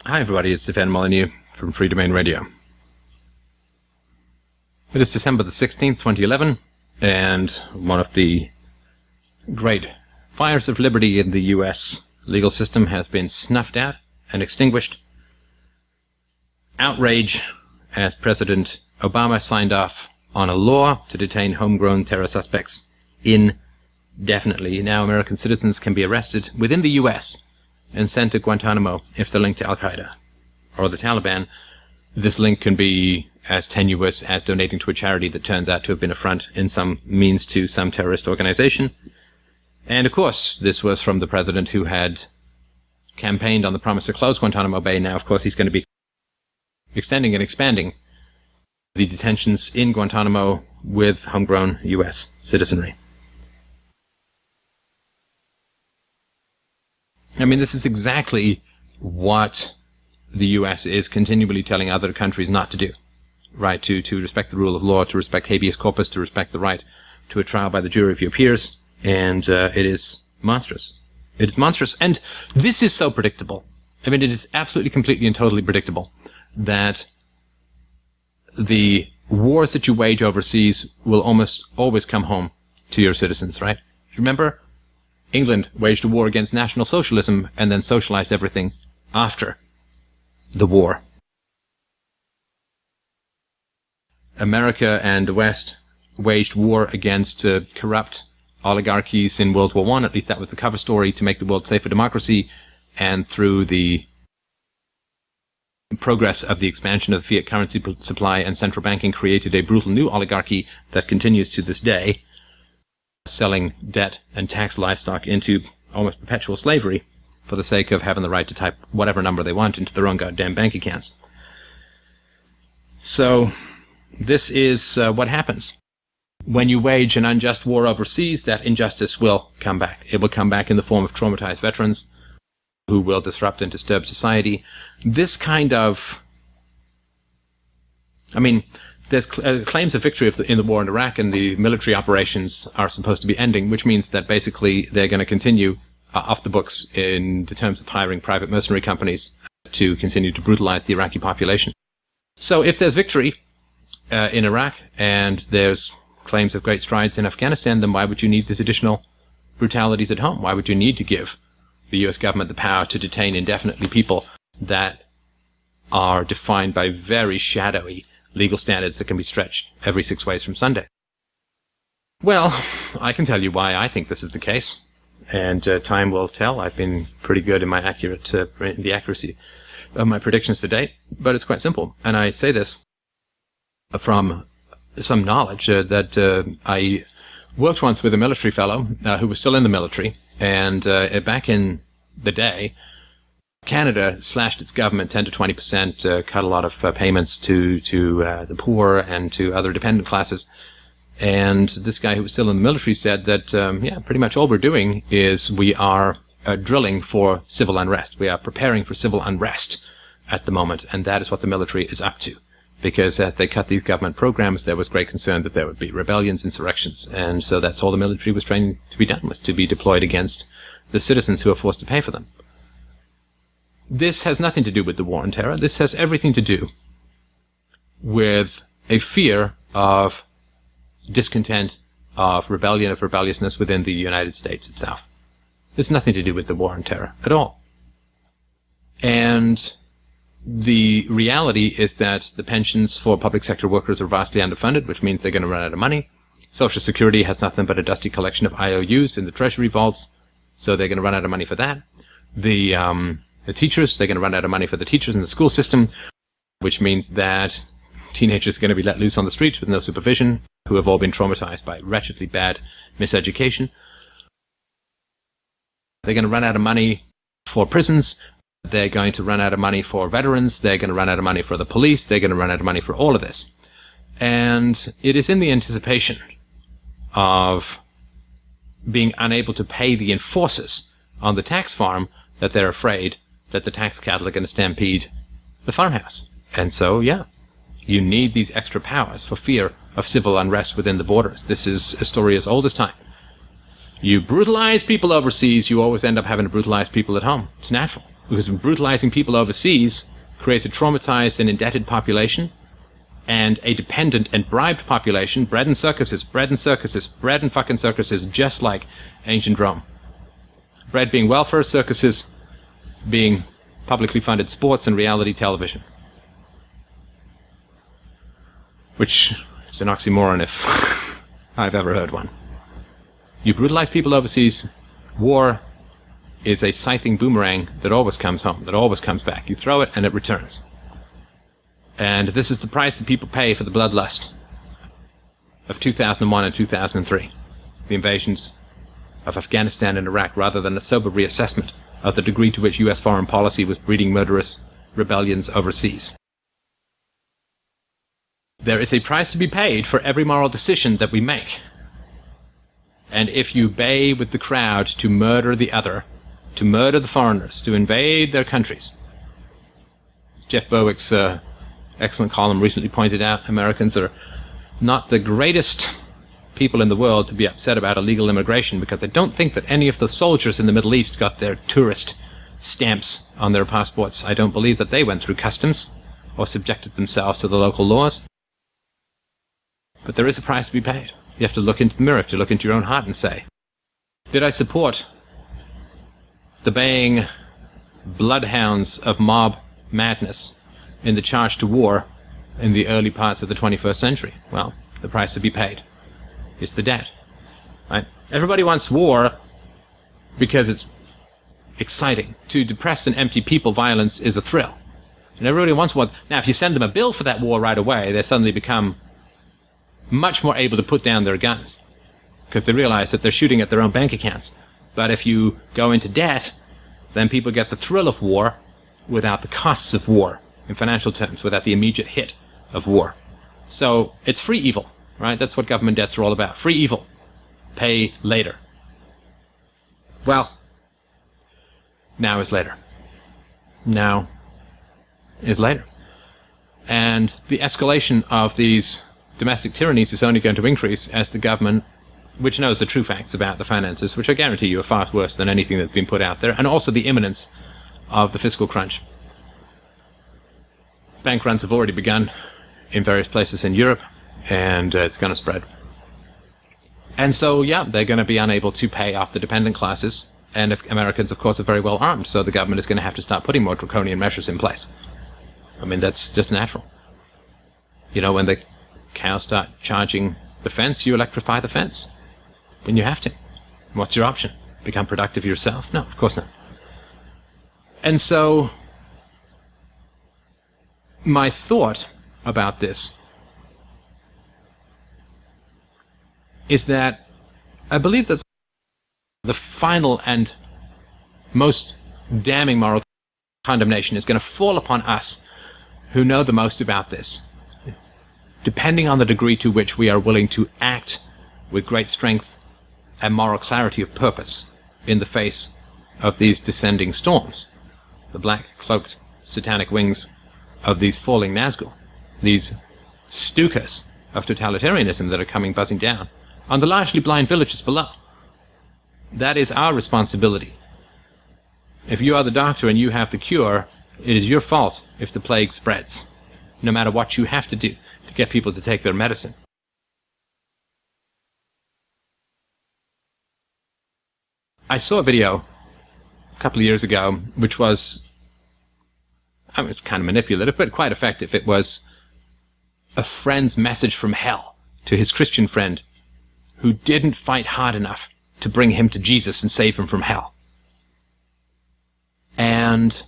Hi everybody, it's Stefan Molyneux from Free Domain Radio. It is December the 16th, 2011, and one of the great fires of liberty in the US legal system has been snuffed out and extinguished. Outrage as President Obama signed off on a law to detain homegrown terror suspects indefinitely. Now American citizens can be arrested within the US and sent to Guantánamo if they're linked to Al-Qaeda or the Taliban. This link can be as tenuous as donating to a charity that turns out to have been a front in some means to some terrorist organization. And of course, this was from the president who had campaigned on the promise to close Guantánamo Bay. Now, of course, he's going to be extending and expanding the detentions in Guantánamo with homegrown U.S. citizenry. I mean, this is exactly what the U.S. is continually telling other countries not to do, right? To respect the rule of law, to respect habeas corpus, to respect the right to a trial by the jury of your peers, and it is monstrous. It is monstrous, and this is so predictable. I mean, it is absolutely, completely, and totally predictable that the wars that you wage overseas will almost always come home to your citizens, right? Remember? England waged a war against National Socialism and then socialized everything after the war. America and the West waged war against corrupt oligarchies in World War I. At least that was the cover story, to make the world safe for democracy. And through the progress of the expansion of the fiat currency supply and central banking, created a brutal new oligarchy that continues to this day, selling debt and tax livestock into almost perpetual slavery for the sake of having the right to type whatever number they want into their own goddamn bank accounts. So this is what happens. When you wage an unjust war overseas, that injustice will come back. It will come back in the form of traumatized veterans who will disrupt and disturb society. This kind of... I mean, there's claims of victory in the war in Iraq, and the military operations are supposed to be ending, which means that basically they're going to continue off the books in the terms of hiring private mercenary companies to continue to brutalize the Iraqi population. So if there's victory in Iraq and there's claims of great strides in Afghanistan, then why would you need these additional brutalities at home? Why would you need to give the US government the power to detain indefinitely people that are defined by very shadowy legal standards that can be stretched every 6 ways from Sunday? Well, I can tell you why I think this is the case, and time will tell. I've been pretty good in my the accuracy of my predictions to date, but it's quite simple. And I say this from some knowledge that I worked once with a military fellow who was still in the military, and back in the day, Canada slashed its government 10 to 20%, cut a lot of payments to the poor and to other dependent classes. And this guy who was still in the military said that, pretty much all we're doing is we are drilling for civil unrest. We are preparing for civil unrest at the moment, and that is what the military is up to. Because as they cut these government programs, there was great concern that there would be rebellions, insurrections, and so that's all the military was trained to be done, was to be deployed against the citizens who are forced to pay for them. This has nothing to do with the war on terror. This has everything to do with a fear of discontent, of rebellion, of rebelliousness within the United States itself. This has nothing to do with the war on terror at all. And the reality is that the pensions for public sector workers are vastly underfunded, which means they're going to run out of money. Social Security has nothing but a dusty collection of IOUs in the treasury vaults, so they're going to run out of money for that. The teachers, they're going to run out of money for the teachers in the school system, which means that teenagers are going to be let loose on the streets with no supervision, who have all been traumatized by wretchedly bad miseducation. They're going to run out of money for prisons. They're going to run out of money for veterans. They're going to run out of money for the police. They're going to run out of money for all of this. And it is in the anticipation of being unable to pay the enforcers on the tax farm that they're afraid that the tax cattle are going to stampede the farmhouse. And so, you need these extra powers for fear of civil unrest within the borders. This is a story as old as time. You brutalize people overseas, you always end up having to brutalize people at home. It's natural. Because brutalizing people overseas creates a traumatized and indebted population, and a dependent and bribed population, bread and circuses, bread and circuses, bread and fucking circuses, just like ancient Rome. Bread being welfare, circuses being publicly funded sports and reality television. Which is an oxymoron if I've ever heard one. You brutalize people overseas, war is a scything boomerang that always comes home, that always comes back. You throw it and it returns. And this is the price that people pay for the bloodlust of 2001 and 2003, the invasions of Afghanistan and Iraq, rather than a sober reassessment of the degree to which U.S. foreign policy was breeding murderous rebellions overseas. There is a price to be paid for every moral decision that we make. And if you bay with the crowd to murder the other, to murder the foreigners, to invade their countries, Jeff Berwick's excellent column recently pointed out, Americans are not the greatest people in the world to be upset about illegal immigration, because I don't think that any of the soldiers in the Middle East got their tourist stamps on their passports. I don't believe that they went through customs or subjected themselves to the local laws. But there is a price to be paid. You have to look into the mirror, you have to look into your own heart and say, did I support the baying bloodhounds of mob madness in the charge to war in the early parts of the 21st century? Well, the price to be paid is the debt. Right? Everybody wants war because it's exciting. To depressed and empty people, violence is a thrill. And everybody wants war. Now, if you send them a bill for that war right away, they suddenly become much more able to put down their guns because they realize that they're shooting at their own bank accounts. But if you go into debt, then people get the thrill of war without the costs of war, in financial terms, without the immediate hit of war. So it's free evil, right? That's what government debts are all about. Free evil. Pay later. Well, now is later. Now is later. And the escalation of these domestic tyrannies is only going to increase as the government, which knows the true facts about the finances, which I guarantee you are far worse than anything that's been put out there, and also the imminence of the fiscal crunch. Bank runs have already begun in various places in Europe, and it's going to spread. And so, yeah, they're going to be unable to pay off the dependent classes, and if Americans, of course, are very well armed, so the government is going to have to start putting more draconian measures in place. I mean, that's just natural. You know, when the cows start charging the fence, you electrify the fence. When you have to. What's your option? Become productive yourself? No, of course not. And so, my thought about this is that I believe that the final and most damning moral condemnation is going to fall upon us who know the most about this, depending on the degree to which we are willing to act with great strength and moral clarity of purpose in the face of these descending storms, the black-cloaked satanic wings of these falling Nazgul, these Stukas of totalitarianism that are coming buzzing down on the largely blind villages below. That is our responsibility. If you are the doctor and you have the cure, it is your fault if the plague spreads, no matter what you have to do to get people to take their medicine. I saw a video a couple of years ago, which was, I mean, it was kind of manipulative, but quite effective. It was a friend's message from hell to his Christian friend who didn't fight hard enough to bring him to Jesus and save him from hell. And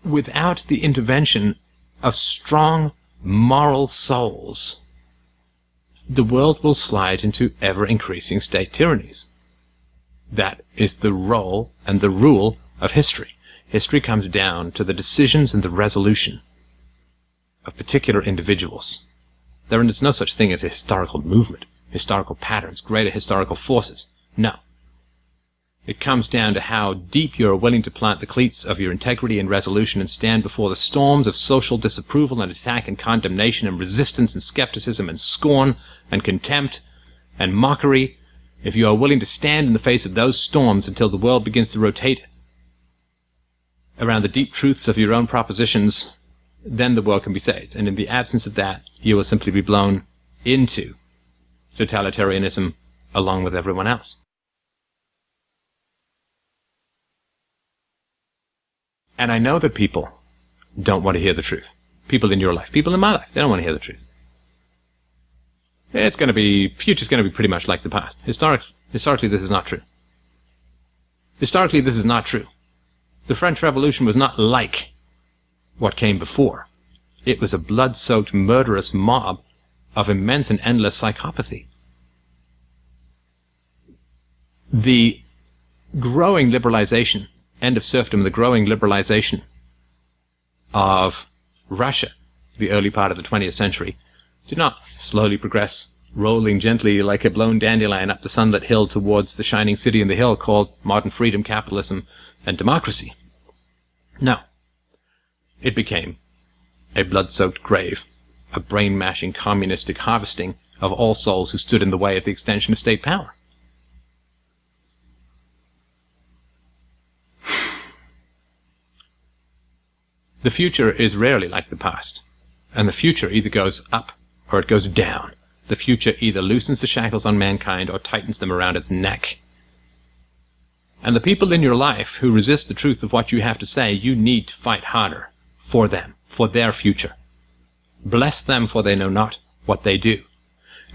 without the intervention of strong moral souls, the world will slide into ever-increasing state tyrannies. That is the role and the rule of history. History comes down to the decisions and the resolution of particular individuals. There is no such thing as a historical movement, historical patterns, greater historical forces. No. It comes down to how deep you are willing to plant the cleats of your integrity and resolution and stand before the storms of social disapproval and attack and condemnation and resistance and skepticism and scorn and contempt and mockery if you are willing to stand in the face of those storms until the world begins to rotate around the deep truths of your own propositions, then the world can be saved. And in the absence of that, you will simply be blown into totalitarianism along with everyone else. And I know that people don't want to hear the truth. People in your life, people in my life, they don't want to hear the truth. Future's going to be pretty much like the past. Historically, this is not true. Historically, this is not true. The French Revolution was not like what came before. It was a blood-soaked, murderous mob of immense and endless psychopathy. The growing liberalization, end of serfdom, the growing liberalization of Russia, the early part of the 20th century, did not slowly progress, rolling gently like a blown dandelion up the sunlit hill towards the shining city in the hill called modern freedom, capitalism, and democracy. No. It became a blood-soaked grave, a brain-mashing communistic harvesting of all souls who stood in the way of the extension of state power. The future is rarely like the past, and the future either goes up or it goes down. The future either loosens the shackles on mankind or tightens them around its neck. And the people in your life who resist the truth of what you have to say, you need to fight harder for them, for their future. Bless them, for they know not what they do.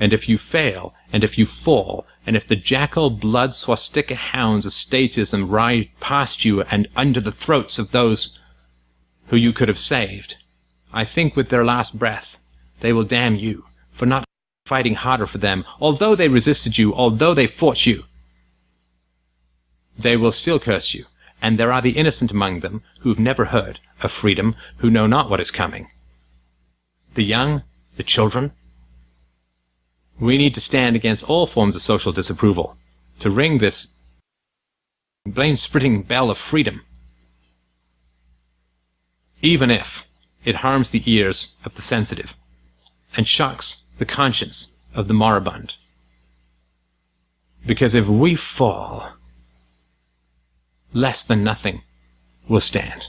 And if you fail, and if you fall, and if the jackal blood swastika hounds of statism ride past you and under the throats of those who you could have saved, I think with their last breath they will damn you for not fighting harder for them. Although they resisted you, although they fought you, they will still curse you. And there are the innocent among them who've never heard of freedom, who know not what is coming. The young, the children. We need to stand against all forms of social disapproval, to ring this blame-splitting bell of freedom, even if it harms the ears of the sensitive and shocks the conscience of the moribund. Because if we fall, less than nothing will stand.